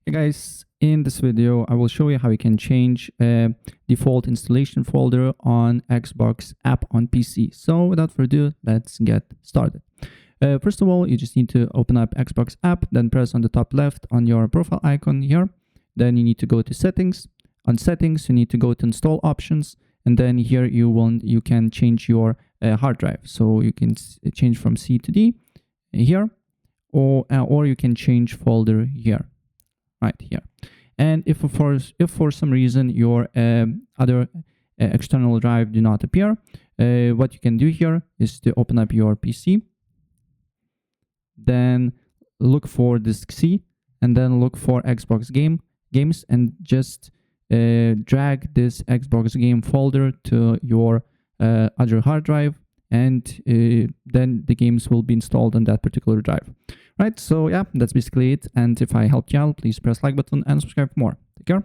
Hey guys, in this video I will show you how you can change a default installation folder on Xbox app on PC. So without further ado, let's get started. First of all, you just need to open up Xbox app, then press on the top left on your profile icon here. Then you need to go to settings. On settings, you need to go to install options, and then here you can change your hard drive. So you can change from C to D here, or you can change folder here. Right here. And if for some reason your other external drive do not appear, what you can do here is to open up your PC, then look for disk C, and then look for Xbox games, and just drag this Xbox game folder to your other hard drive, and then the games will be installed on that particular drive. Right, so yeah, that's basically it. And if I helped you out, please press like button and subscribe for more. Take care.